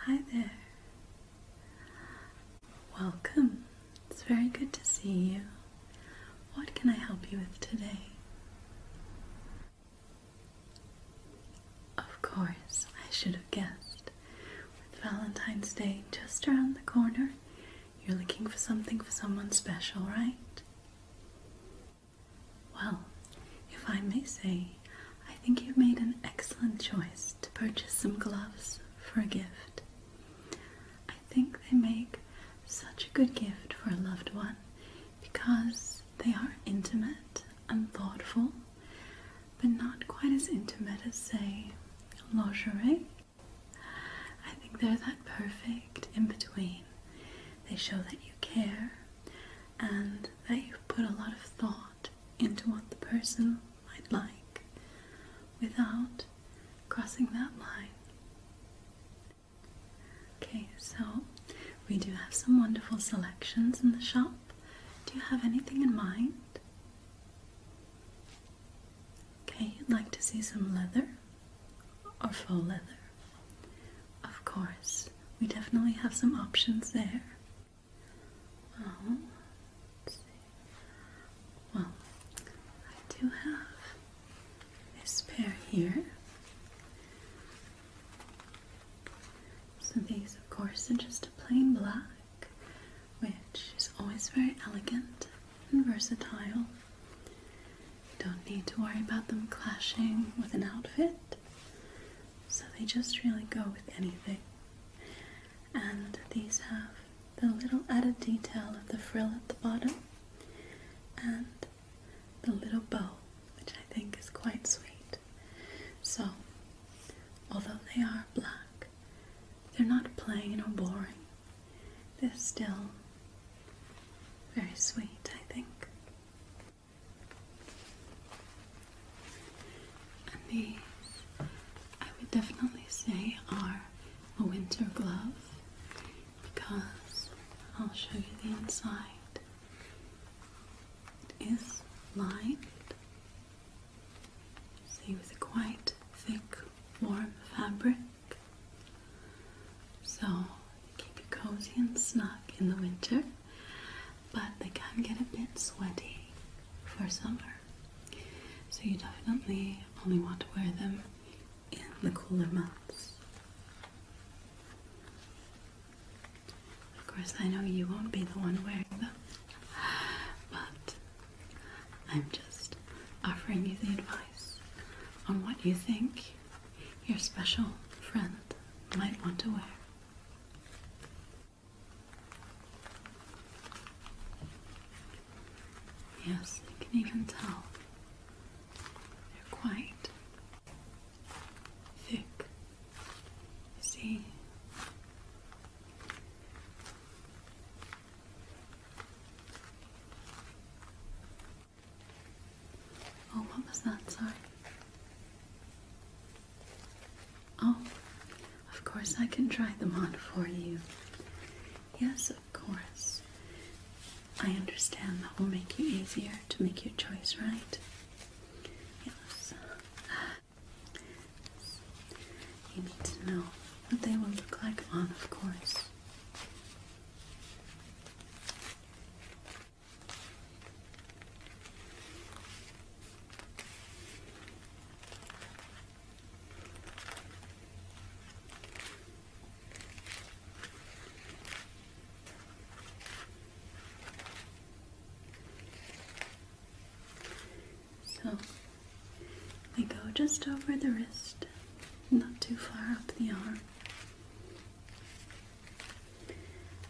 Hi there. Welcome. It's very good to see you. What can I help you with today? Of course, I should have guessed. With Valentine's Day just around the corner, you're looking for something for someone special, right? Well, if I may say, I think you've made an excellent choice to purchase some gloves for a gift. I think they make such a good gift for a loved one because they are intimate and thoughtful, but not quite as intimate as, say, lingerie. I think they're that perfect in between. They show that you care and that you've put a lot of thought into what the person might like without crossing that line. Okay, so we do have some wonderful selections in the shop. Do you have anything in mind? Okay, you'd like to see some leather or faux leather? Of course, we definitely have some options there. Oh, let's see. Well, I do have this pair here. So these, of course, are just a plain black, which is always very elegant and versatile. You don't need to worry about them clashing with an outfit, so they just really go with anything. And these have the little added detail of the frill at the bottom and the little bow, which I think is quite sweet. So, although they are black, they're not plain or boring. They're still very sweet, I think. And these, I would definitely say, are a winter glove because I'll show you the inside. It is lined, see, with a quite thick, warm fabric. So, keep you cozy and snug in the winter, but they can get a bit sweaty for summer. So you definitely only want to wear them in the cooler months. Of course, I know you won't be the one wearing them, but I'm just offering you the advice on what you think your special friend might want to wear. Yes, you can even tell they're quite thick. See? Oh, what was that? Sorry. Oh, of course I can try them on for you. Yes, of course. I understand that will make you easier to make your choice, right? Yes. You need to know what they will look like on, of course. So they go just over the wrist, not too far up the arm.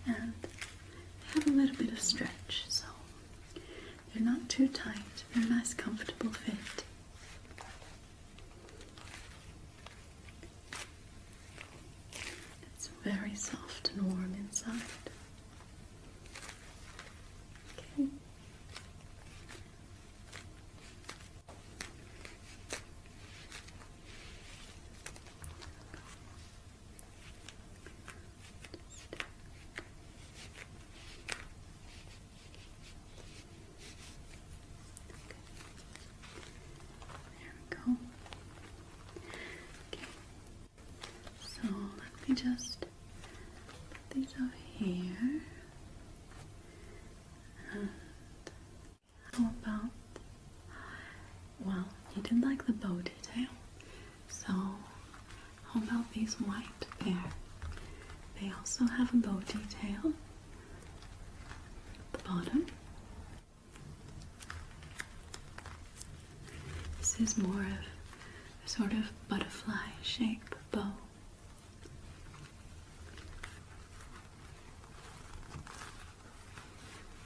And they have a little bit of stretch, so they're not too tight. They're a nice, comfortable fit. It's very soft and warm inside. Okay. Just these over here. And how about, well, you did like the bow detail, so how about these white pair? They also have a bow detail at the bottom. This is more of a sort of butterfly shape bow.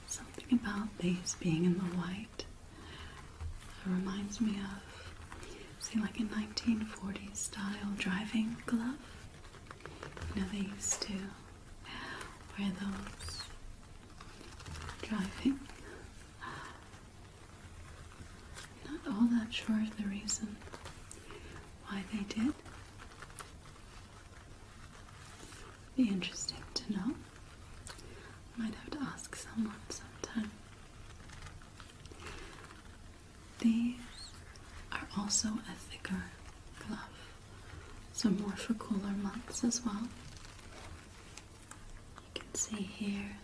Something about these being in the white reminds me of, see, like a 1940s style driving glove. You know, they used to wear those driving. Not all that sure of the reason why they did. Be interesting to know. Might have to ask someone sometime. These are also a thicker glove, so more for cooler months as well. You can see here,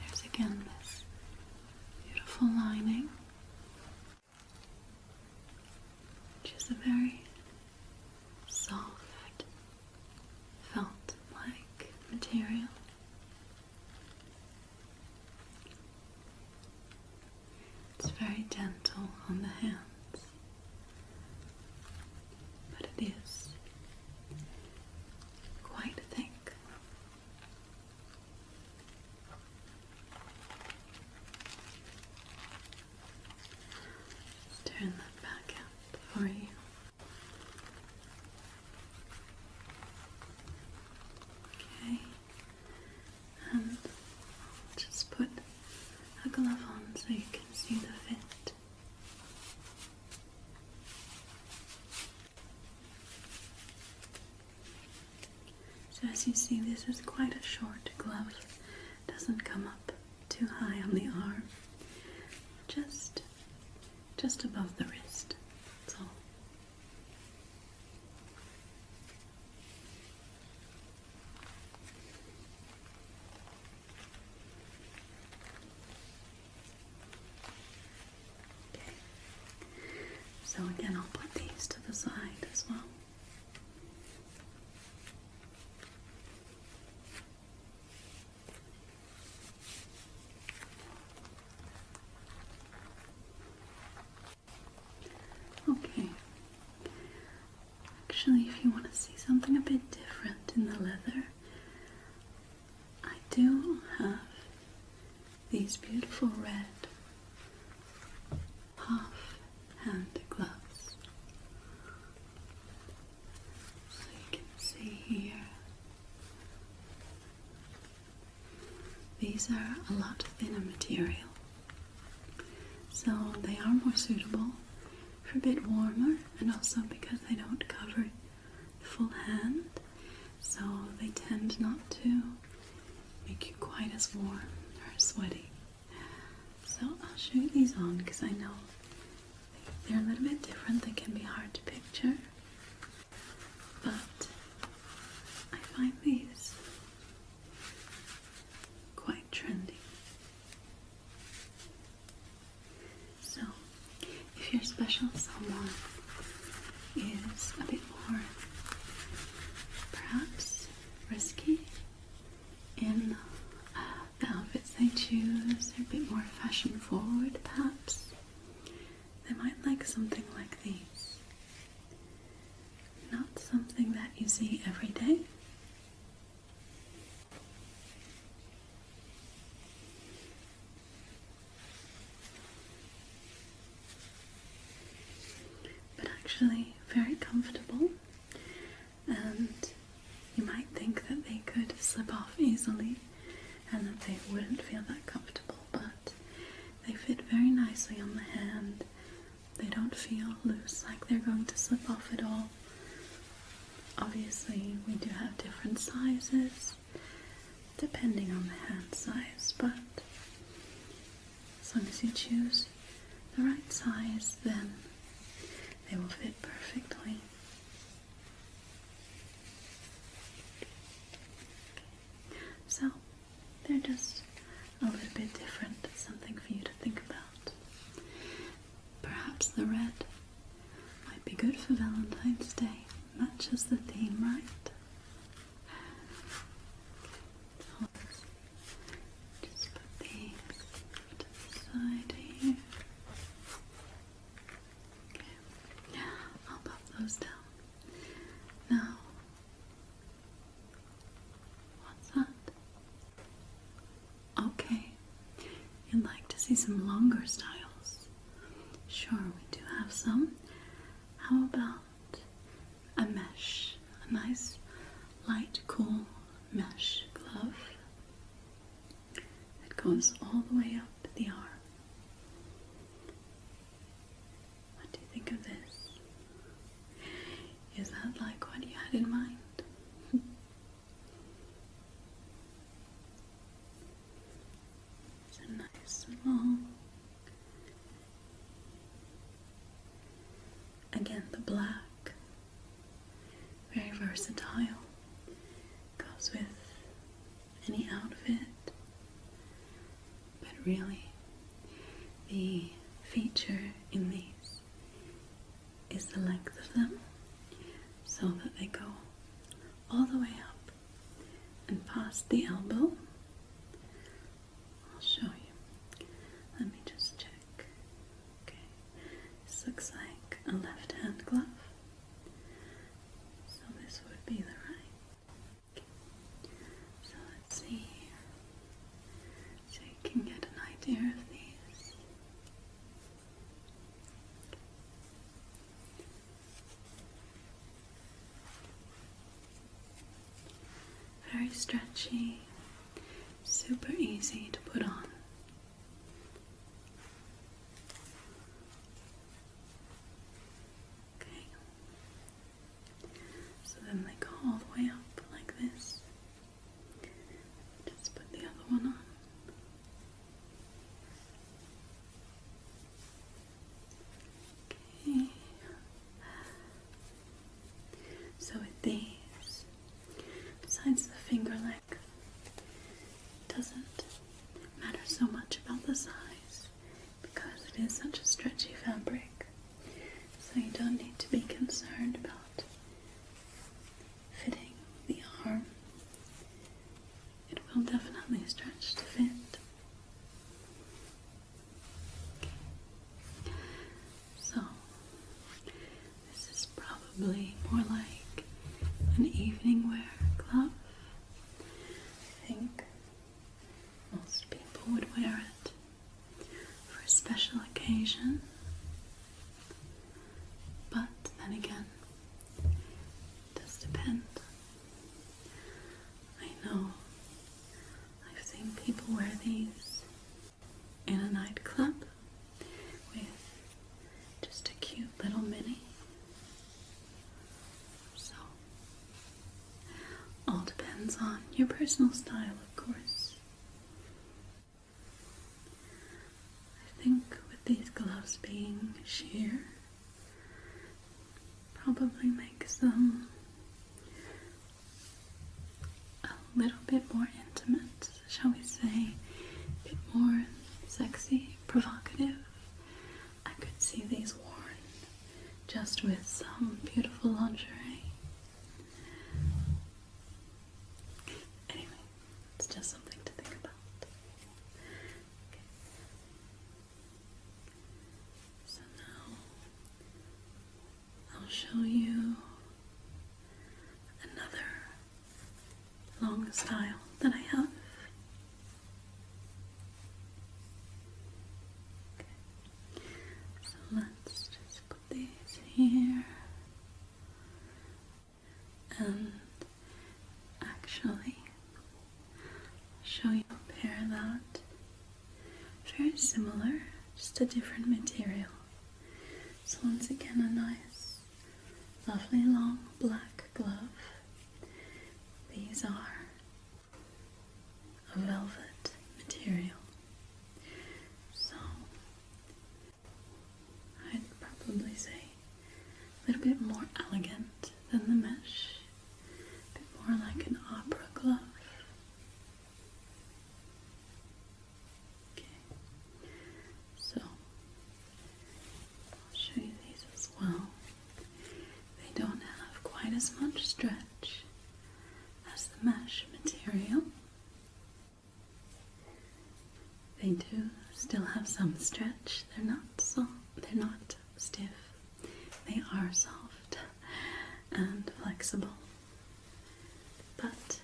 there's again this beautiful lining, which is a very soft, felt-like material. It's very gentle on the hands, but it is quite thick. Let's turn that back out for you. Okay, and I'll just put a glove on so you can see the fit. So as you see, this is quite a short glove. It doesn't come up too high on the arm. Just above the wrist. That's all. Okay. So again, I'll put these to the side as well. Okay. Actually, if you want to see something a bit different in the leather, I do have these beautiful red half-hand gloves. So you can see here, these are a lot thinner material, so they are more suitable for a bit warmer, and also because they don't cover the full hand, so they tend not to make you quite as warm or sweaty. So I'll show you these on because I know they're a little bit different. They can be hard to picture, but I find these quite trendy. So if your special someone is a bit more, perhaps, risky in the outfits they choose, they're a bit more fashion forward, perhaps, they might like something like these. Not something that you see every day. But actually very comfortable, and you might think that they could slip off easily and that they wouldn't feel that comfortable, but they fit very nicely on the hand. They don't feel loose, like they're going to slip off at all. Obviously, we do have different sizes depending on the hand size, but as long as you choose the right size, then they will fit perfectly. So they're just a little bit different, something for you to think about. Perhaps the red might be good for Valentine's Day. Matches the theme, right? So let's just put these to the side here. Okay, I'll pop those down. Now, what's that? Okay, you'd like to see some longer styles? Sure, we do have some. How about a mesh, a nice light cool mesh glove that goes all the way up the arm? What do you think of this? Is that like what you had in mind? It's a nice long. Again, the black, very versatile, goes with any outfit, but really the feature in these is the length of them, so that they go all the way up and past the elbow. I'll show you. Let me just check. Okay, this looks like a left-hand glove, so this would be the right. Okay. So let's see here, so you can get an idea of these. Very stretchy, super easy to put on. Okay, so then they go all the way up like this. Just put the other one on. Okay, so with these, besides the finger length, it doesn't matter so much about the size because it is such a stretchy fabric, so you don't need to be concerned about fitting the arm. It will definitely stretch to fit. Okay. So this is probably more like an evening wear glove. I think most people would wear it for a special occasion, but then again, it does depend. I know I've seen people wear these in a nightclub with just a cute little mini. So, all depends on your personal style, of course. I think with these gloves being sheer, probably makes them a little bit more intimate, shall we say, a bit more sexy, provocative. I could see these worn just with some beautiful lingerie. Anyway, it's just something to think about. Okay. So now I'll show you another long style that I have. Okay. So let's just put these here. And actually, I'll show you a pair that very similar, just a different material. So once again, a nice, lovely long black glove. These are a velvet material. So I'd probably say a little bit more elegant than the mesh. A bit more like an opera glove. quite as much stretch as the mesh material. They do still have some stretch. They're not stiff. They are soft and flexible, but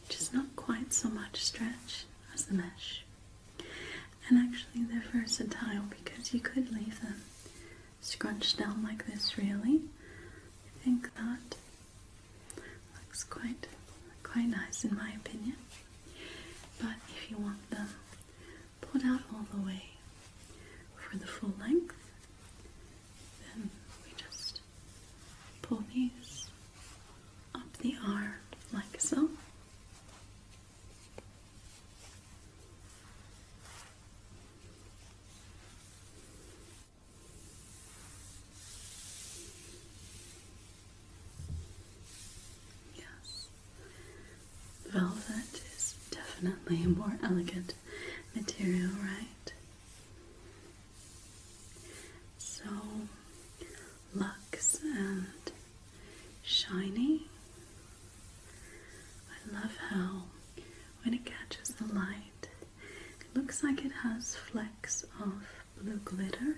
just not quite so much stretch as the mesh. And actually they're versatile because you could leave them scrunched down like this, really. I think that looks quite nice in my opinion. But if you want them pulled out all the way for the full length, then we just pull these up the arm like so. Yes, velvet is definitely a more elegant material, right? So luxe and shiny. I love how when it catches the light, it looks like it has flecks of blue glitter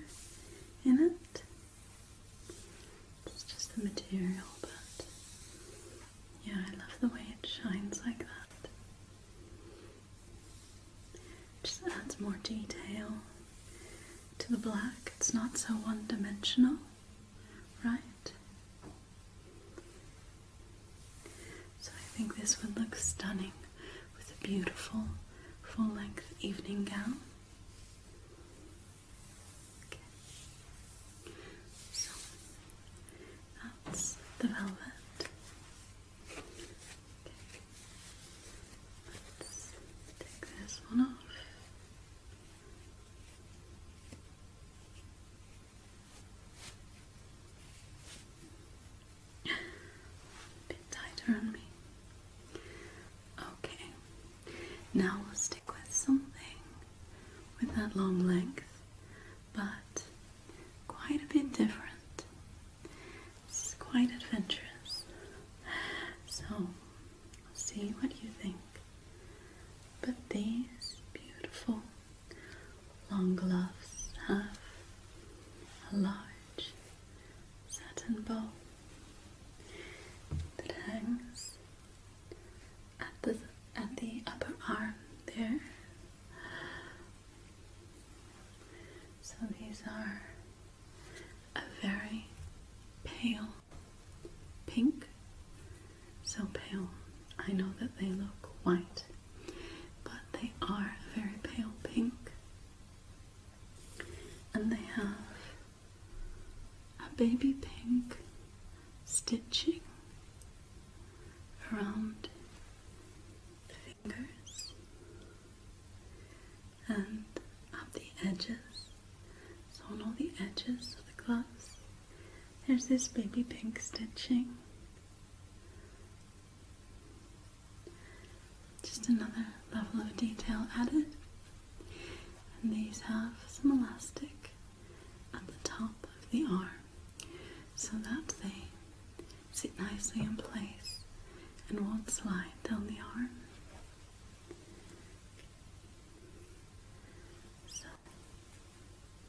in it. It's just the material, but yeah, I love the way it shines like that. Just adds more detail to the black. It's not so one-dimensional, right? So I think this would look stunning with a beautiful full-length evening gown. Okay. So that's the velvet. Okay. Let's take this one off. A bit tighter on me. Okay, now we'll stick with something with that long length, but quite a bit different. It's quite adventurous. So, I'll see what you think. But these beautiful long gloves have a large satin bow that hangs at the upper arm there. So these are a very pale pink. So pale, I know that they look white, but they are a very pale pink. And they have a baby pink stitching around the fingers and up the edges. So on all the edges of the gloves, there's this baby pink stitching. Just another level of detail added. And these have some elastic at the top of the arm so that they sit nicely in place and won't slide down the arm. So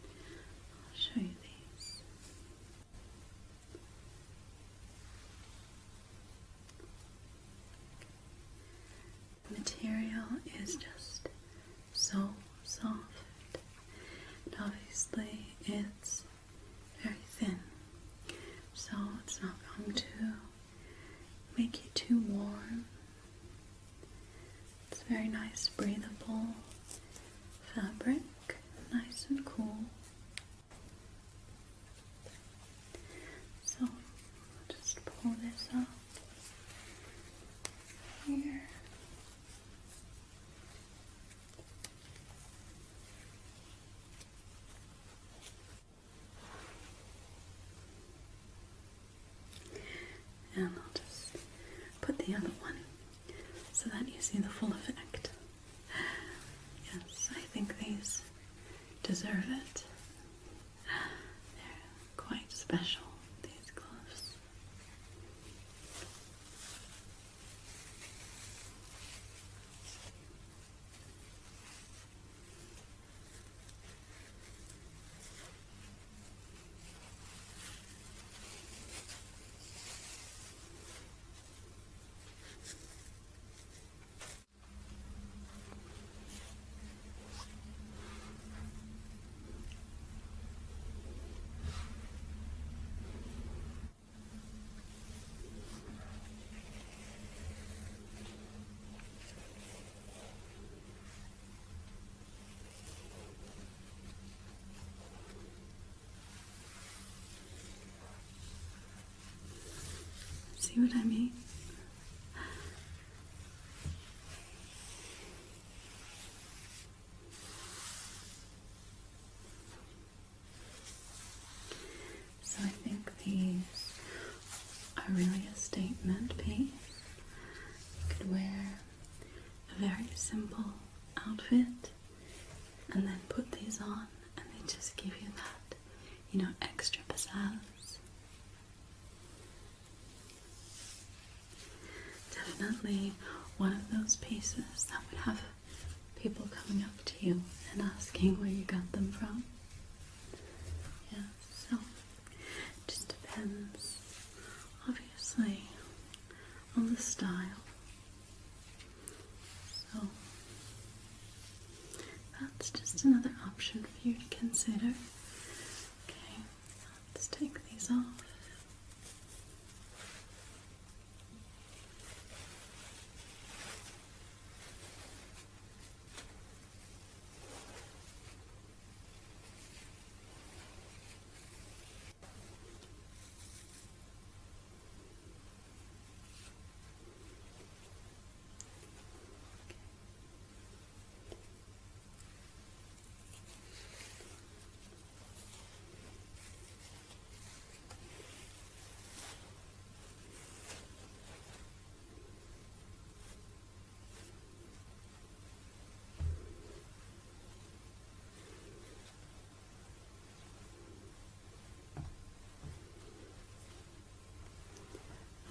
I'll show you these. The material is just so soft. And obviously it's very thin, so it's not going to make you too warm. It's very nice, breathable fabric, nice and cool. So I'll just pull this up here. And I'll just put the other one so that you see the full effect. Yes, I think these deserve it. They're quite special, these gloves. See what I mean? So I think these are really a statement piece. You could wear a very simple outfit and then put these on and they just give you that, extra pizzazz. Definitely one of those pieces that would have people coming up to you and asking where you got them from. Yeah, so it just depends, obviously, on the style. So that's just another option for you to consider. Okay, let's take these off.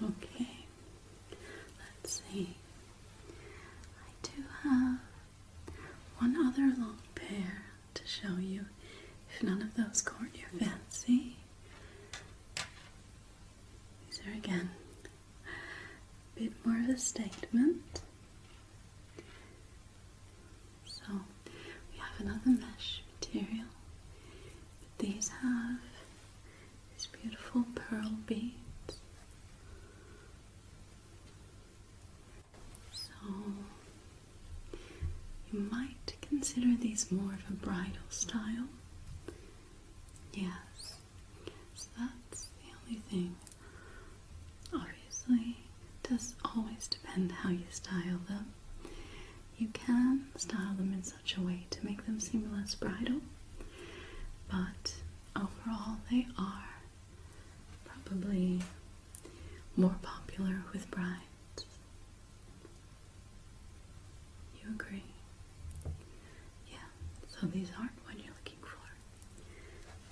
Okay, let's see. I do have one other long pair to show you if none of those caught your fancy. These are again a bit more of a statement. So we have another mesh material, but these have these beautiful pearl beads. So you might consider these more of a bridal style. Yes, so that's the only thing. Obviously, it does always depend how you style them. You can style them in such a way to make them seem less bridal, but overall they are probably more popular with brides. You agree? Yeah, so these aren't what you're looking for.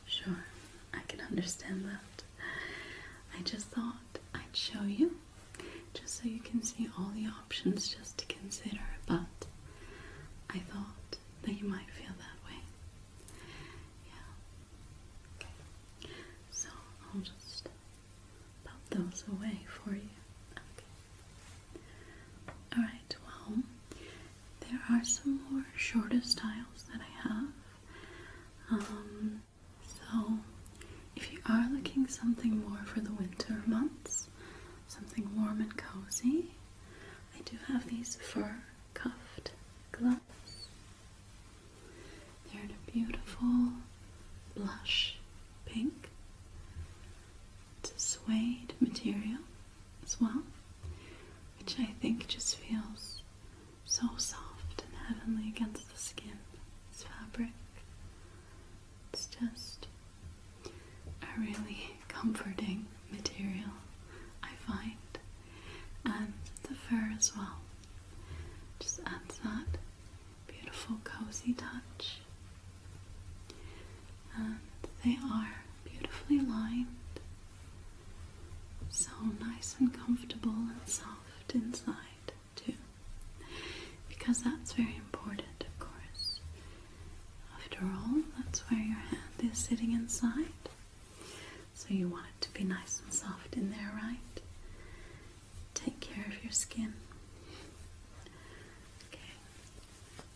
Sure, I can understand that. I just thought I'd show you, just so you can see all the options just to consider, but I thought that you might feel that way. Yeah. Okay. So I'll just pop those away for you. Okay. Alright, well, there are some more shorter styles that I have. So if you are looking something more for the winter months, something warm and cozy, I do have these fur cuffed gloves. They're in a beautiful blush pink. It's a suede material as well, which I think just feels so soft and heavenly against the skin. This fabric, it's just a really comforting material, I find, and the fur as well just adds that beautiful cozy touch. And they are beautifully lined, so nice and comfortable and soft inside too, because that's very important, of course. After all, that's where your hand is sitting inside, so you want it to be nice and soft in there, right? Take care of your skin. Okay,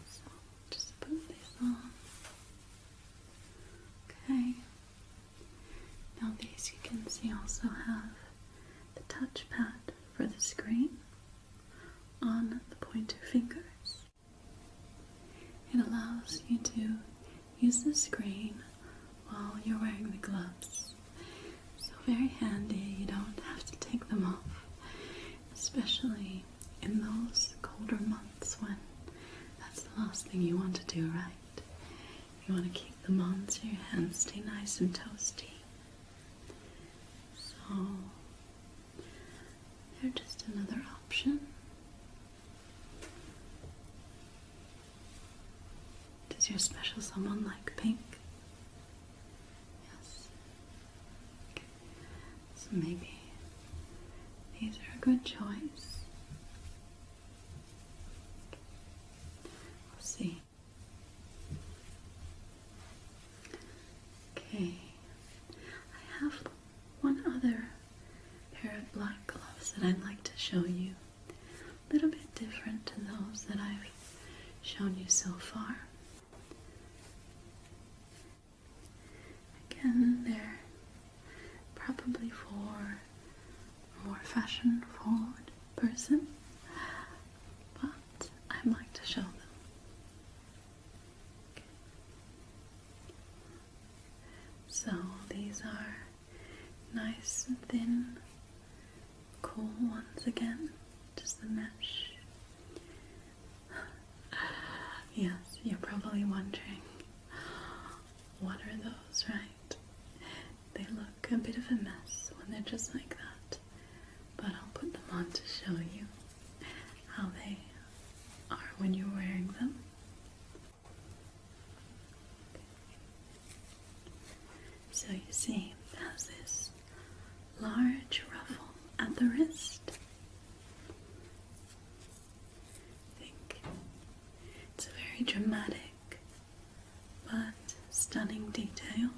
so just put this on. Okay, now these you can see also have the touchpad for the screen on the pointer fingers. It allows you to use the screen while you're wearing the gloves. So very handy, you don't have to take them off. especially in those colder months when that's the last thing you want to do, right? You want to keep them on so your hands stay nice and toasty. So they're just another option. Does your special someone like pink? Yes. Okay. So maybe these are a good choice. We'll see. Okay. I have one other pair of black gloves that I'd like to show you. A little bit different to those that I've shown you so far. Again, they're probably for a more fashion-forward person, but I'd like to show them. Okay. So these are nice and thin, cool ones again, just the mesh. Yes, you're probably wondering, what are those, right? They look a bit of a mess when they're just like that, but I'll put them on to show you how they are when you're wearing them. So you see, it has this large ruffle at the wrist. I think it's a very dramatic but stunning detail.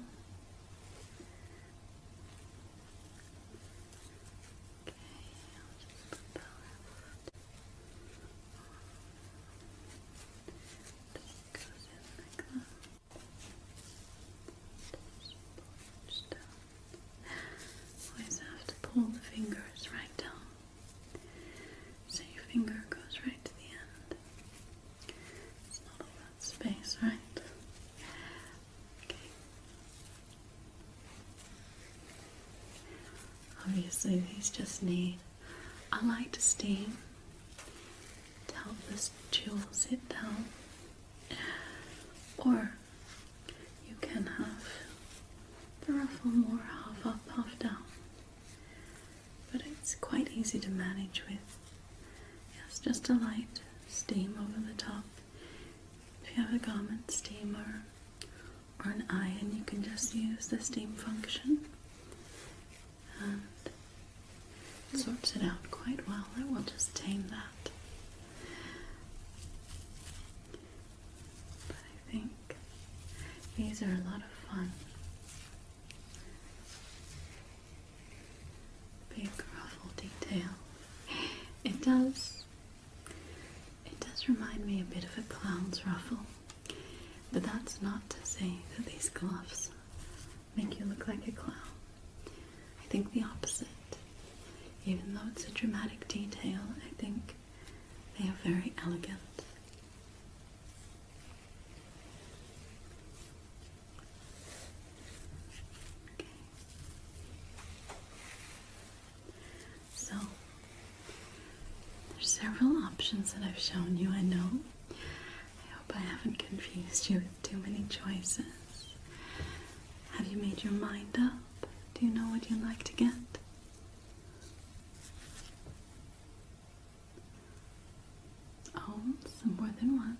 Okay, I'll just put that left. Just goes in like that. Just down. Always have to pull the fingers right down, so your finger goes right to the end. It's not all that space, right? Okay. Obviously, these just need a light steam to help this jewel sit down, or you can have the ruffle more half up, half down. But it's quite easy to manage with, yes, just a light steam over the top. If you have a garment steamer or an iron, you can just use the steam function, and it sorts it out quite well. I will just tame that. But I think these are a lot of fun. Big ruffle detail. It does remind me a bit of a clown's ruffle, but that's not to say that these gloves make you look like a clown. I think the opposite. Even though it's a dramatic detail, I think they are very elegant. Okay. So, there's several options that I've shown you, I know. I hope I haven't confused you with too many choices. Have you made your mind up? Do you know what you'd like to get? Oh, some more than one.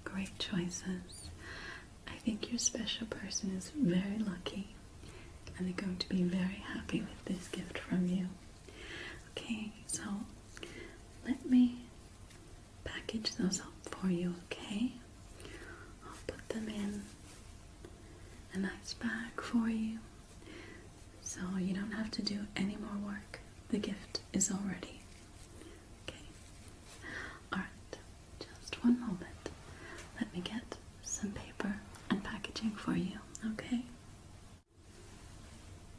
Great choices. I think your special person is very lucky, and they're going to be very happy with this gift from you. Okay, so let me package those up for you, okay? I'll put them in a nice bag for you, so you don't have to do any more work. The gift is all ready. Okay. Alright, just one moment. Let me get some paper and packaging for you, okay?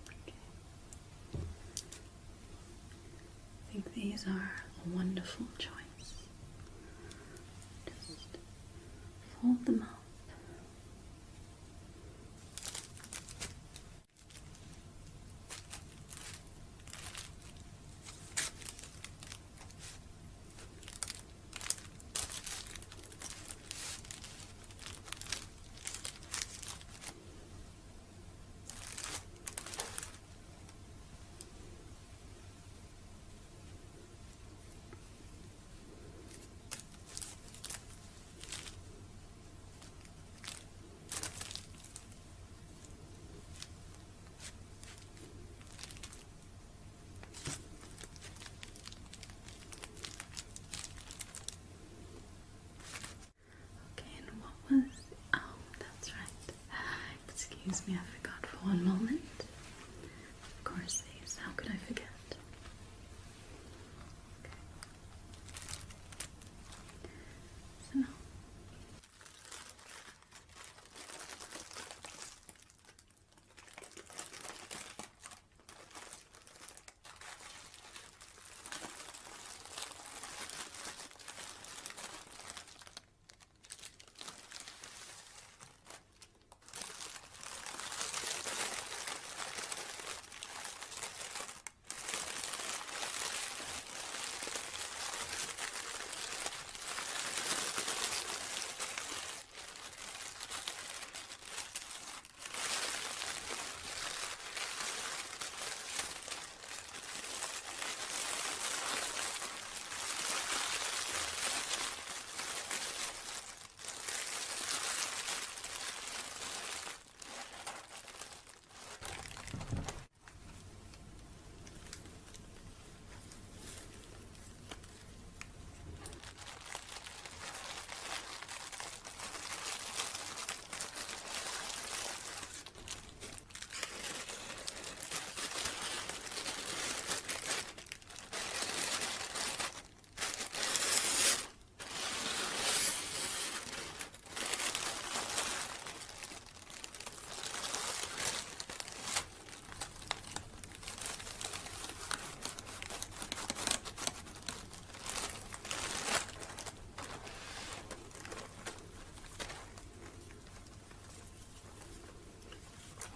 Okay. I think these are a wonderful choice. Just fold them up. Excuse me, I forgot for one moment. Of course, these. How could I forget? Okay. So now.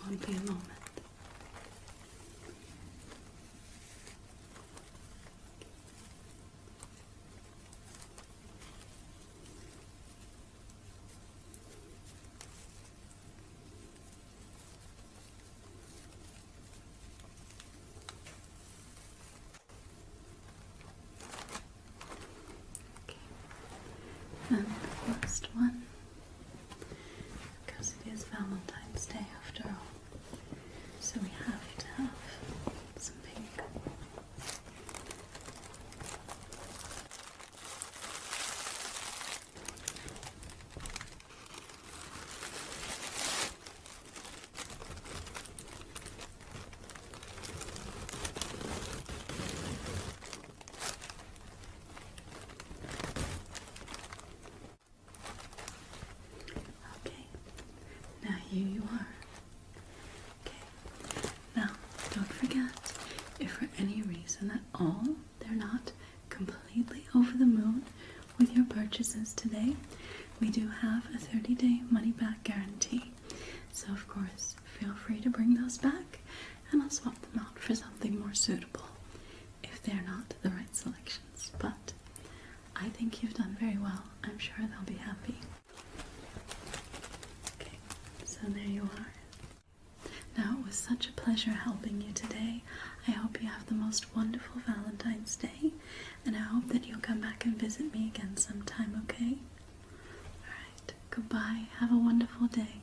Won't be a moment. Okay. And the last one, because it is Valentine's Day after all. So we have to have some pink. Okay, now here you are. Now, don't forget, if for any reason at all they're not completely over the moon with your purchases today, we do have a 30-day money-back guarantee. So, of course, feel free to bring those back, and I'll swap them out for something more suitable if they're not the right selections. But I think you've done very well. I'm sure they'll be happy. Okay, so there you are. Now, it was such a pleasure helping you today. I hope you have the most wonderful Valentine's Day, and I hope that you'll come back and visit me again sometime, okay? Alright, goodbye. Have a wonderful day.